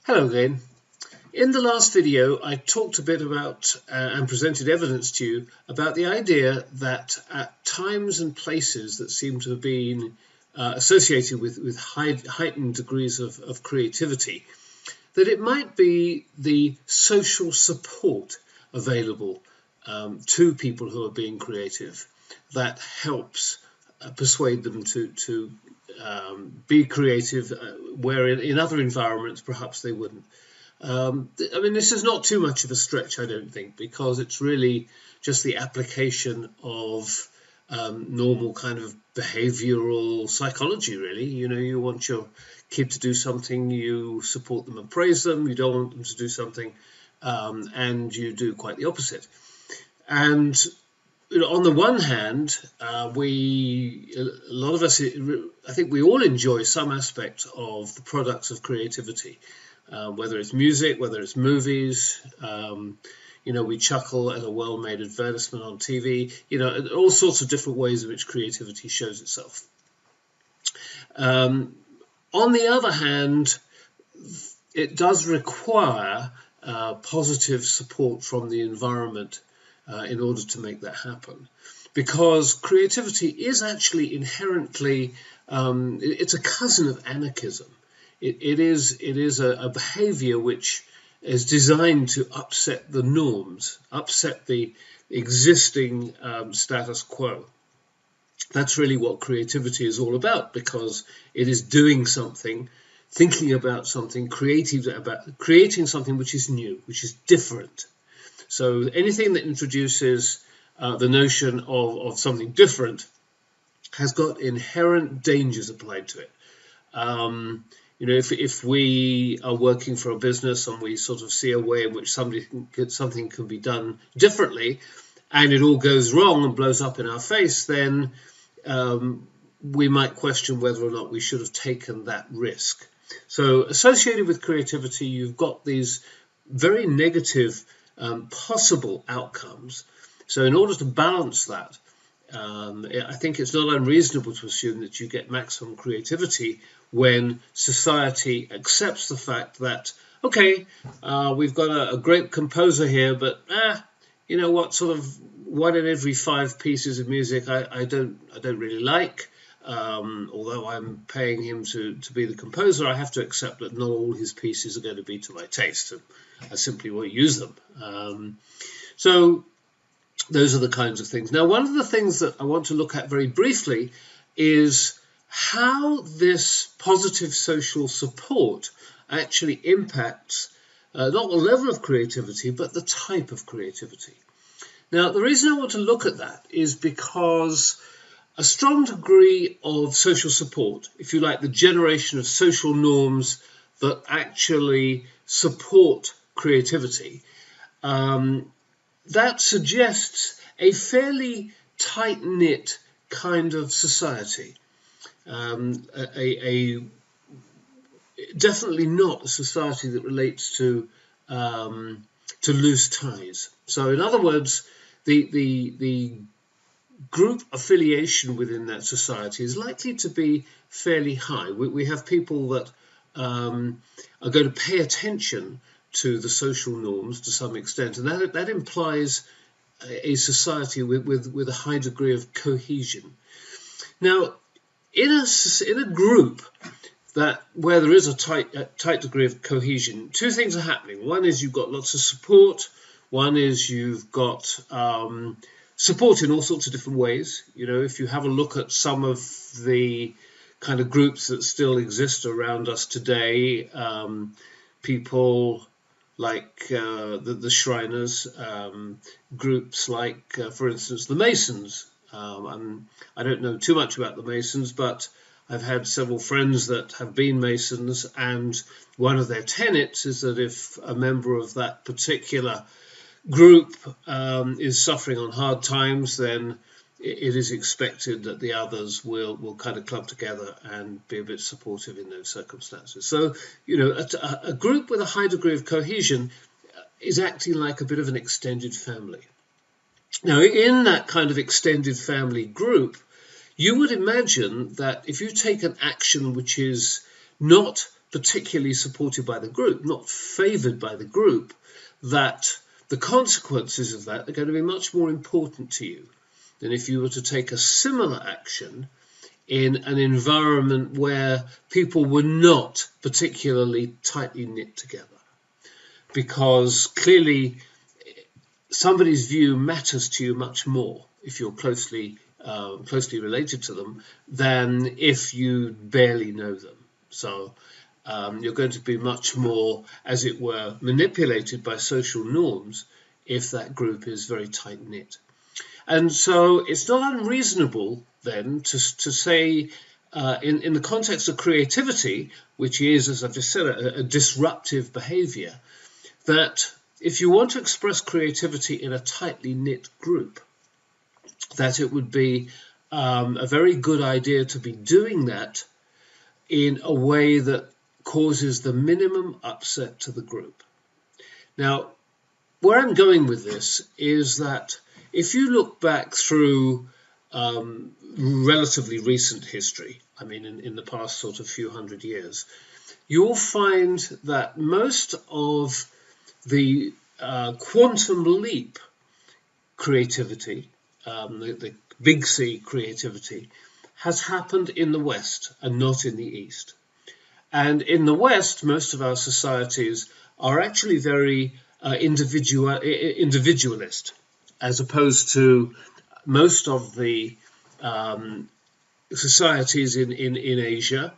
Hello again. In the last video, I talked a bit about and presented evidence to you about the idea that at times and places that seem to have been associated with heightened degrees of creativity, that it might be the social support available to people who are being creative that helps persuade them to be creative, where in other environments perhaps they wouldn't. I mean, this is not too much of a stretch, I don't think, because it's really just the application of normal kind of behavioral psychology, really. You know, you want your kid to do something, you support them and praise them. You don't want them to do something, and you do quite the opposite. And on the one hand, a lot of us, I think we all enjoy some aspect of the products of creativity, whether it's music, whether it's movies. We chuckle at a well-made advertisement on TV, all sorts of different ways in which creativity shows itself. On the other hand, it does require positive support from the environment in order to make that happen, because creativity is actually inherently, it's a cousin of anarchism. It is a behavior which is designed to upset the norms, upset the existing status quo. That's really what creativity is all about, because it is doing something, thinking about something, creating something which is new, which is different. So anything that introduces the notion of something different has got inherent dangers applied to it. If we are working for a business and we sort of see a way in which something can be done differently, and it all goes wrong and blows up in our face, then we might question whether or not we should have taken that risk. So associated with creativity, you've got these very negative possible outcomes. So in order to balance that, I think it's not unreasonable to assume that you get maximum creativity when society accepts the fact that, okay, we've got a great composer here, but you know what, sort of one in every 5 pieces of music I don't really like. Although I'm paying him to be the composer, I have to accept that not all his pieces are going to be to my taste, and I simply won't use them. So those are the kinds of things. Now, one of the things that I want to look at very briefly is how this positive social support actually impacts not the level of creativity, but the type of creativity. Now, the reason I want to look at that is because a strong degree of social support, if you like, the generation of social norms that actually support creativity, that suggests a fairly tight-knit kind of society. Definitely not a society that relates to loose ties. So, in other words, the group affiliation within that society is likely to be fairly high. We have people that are going to pay attention to the social norms to some extent, and that implies a society with a high degree of cohesion. Now, in a group where there is a tight degree of cohesion, 2 things are happening. One is you've got lots of support. One is you've got support in all sorts of different ways. If you have a look at some of the kind of groups that still exist around us today, people like the Shriners, groups like, for instance, the Masons. I don't know too much about the Masons, but I've had several friends that have been Masons, and one of their tenets is that if a member of that particular group is suffering on hard times, then it is expected that the others will kind of club together and be a bit supportive in those circumstances. So, a group with a high degree of cohesion is acting like a bit of an extended family. Now, in that kind of extended family group, you would imagine that if you take an action which is not particularly supported by the group, not favoured by the group, that the consequences of that are going to be much more important to you than if you were to take a similar action in an environment where people were not particularly tightly knit together. Because clearly somebody's view matters to you much more if you're closely related to them than if you barely know them. So you're going to be much more, as it were, manipulated by social norms if that group is very tight-knit. And so it's not unreasonable then to say, in the context of creativity, which is, as I've just said, a disruptive behavior, that if you want to express creativity in a tightly knit group, that it would be a very good idea to be doing that in a way that causes the minimum upset to the group. Now, where I'm going with this is that if you look back through relatively recent history, I mean in the past sort of few hundred years, you'll find that most of the quantum leap creativity, the big C creativity, has happened in the West and not in the East. And in the West, most of our societies are actually very individualist, as opposed to most of the societies in Asia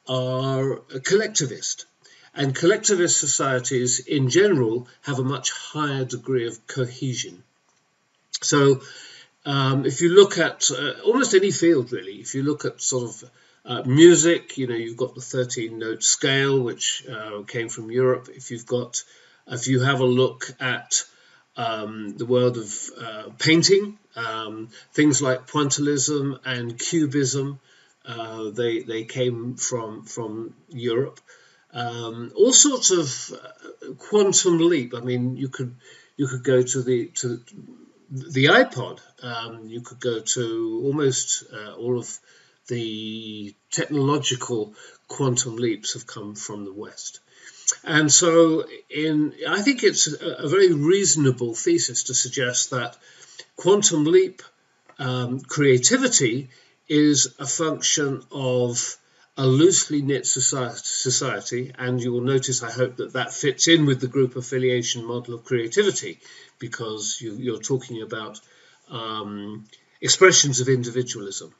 are collectivist. And collectivist societies in general have a much higher degree of cohesion. So if you look at almost any field, really, if you look at sort of music, you've got the 13-note scale, which came from Europe. If you have a look at the world of painting, things like pointillism and cubism, they came from Europe. All sorts of quantum leap. I mean, you could go to the iPod. You could go to almost all of the technological quantum leaps have come from the West. And so I think it's a very reasonable thesis to suggest that quantum leap creativity is a function of a loosely knit society, and you will notice, I hope, that fits in with the group affiliation model of creativity, because you're talking about expressions of individualism.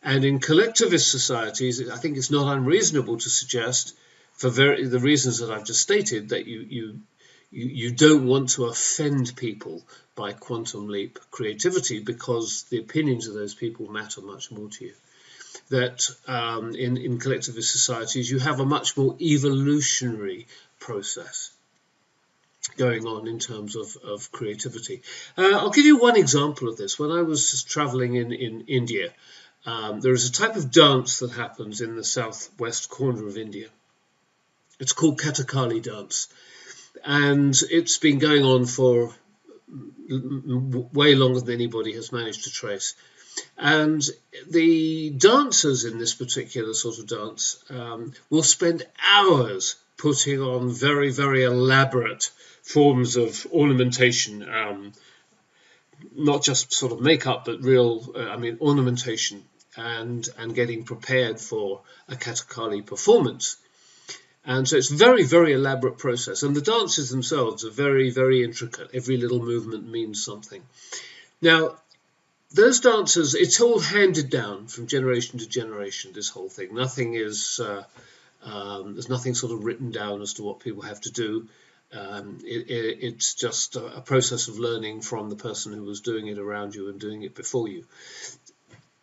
And in collectivist societies, I think it's not unreasonable to suggest, for the reasons that I've just stated, that you don't want to offend people by quantum leap creativity, because the opinions of those people matter much more to you. That in collectivist societies, you have a much more evolutionary process going on in terms of creativity. I'll give you one example of this. When I was traveling in India, there is a type of dance that happens in the southwest corner of India. It's called Kathakali dance, and it's been going on for way longer than anybody has managed to trace. And the dancers in this particular sort of dance will spend hours putting on very, very elaborate forms of ornamentation, not just sort of makeup, but real, ornamentation, and getting prepared for a Kathakali performance. And so it's a very, very elaborate process. And the dances themselves are very, very intricate. Every little movement means something. Now, those dancers, it's all handed down from generation to generation, this whole thing. Nothing is, there's nothing sort of written down as to what people have to do. It's just a process of learning from the person who was doing it around you and doing it before you.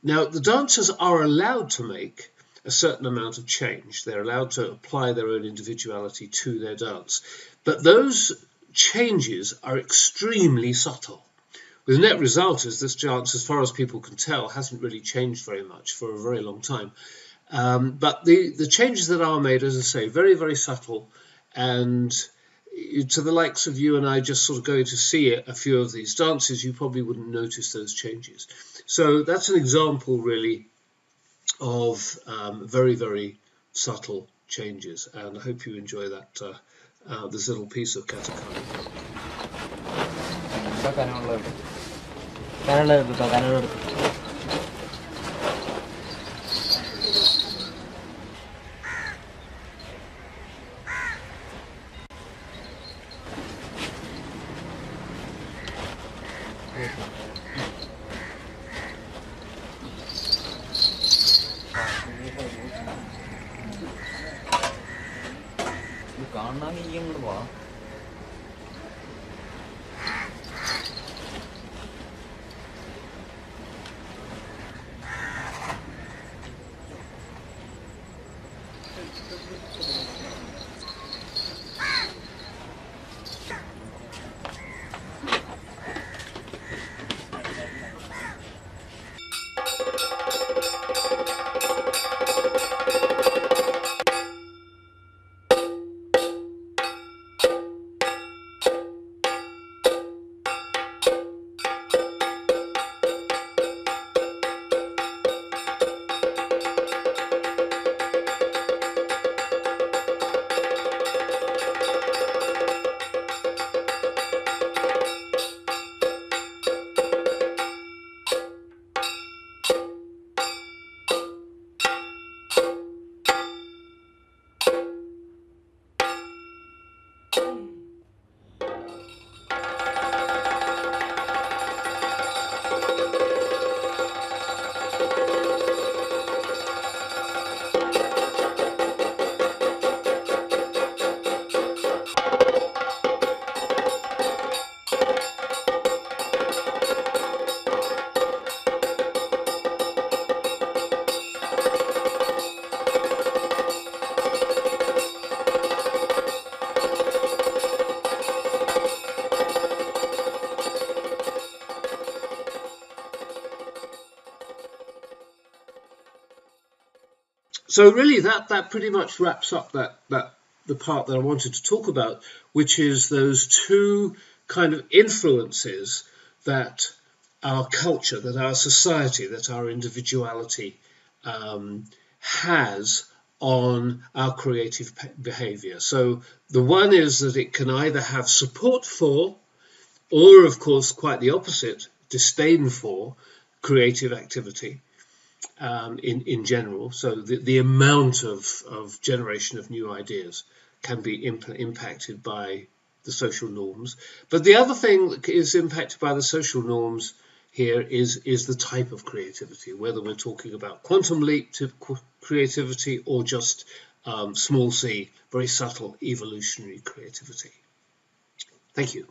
Now, the dancers are allowed to make a certain amount of change. They're allowed to apply their own individuality to their dance. But those changes are extremely subtle. The net result is this dance, as far as people can tell, hasn't really changed very much for a very long time. But the changes that are made, as I say, very, very subtle, and to the likes of you and I just sort of going to see a few of these dances, you probably wouldn't notice those changes. So that's an example, really, of very, very subtle changes. And I hope you enjoy that this little piece of katakana. So really that pretty much wraps up the part that I wanted to talk about, which is those two kind of influences that our culture, that our society, that our individuality has on our creative behavior. So the one is that it can either have support for, or of course quite the opposite, disdain for creative activity. In general, so the amount of generation of new ideas can be impacted by the social norms. But the other thing that is impacted by the social norms here is the type of creativity, whether we're talking about quantum leap to creativity or just small c, very subtle evolutionary creativity. Thank you.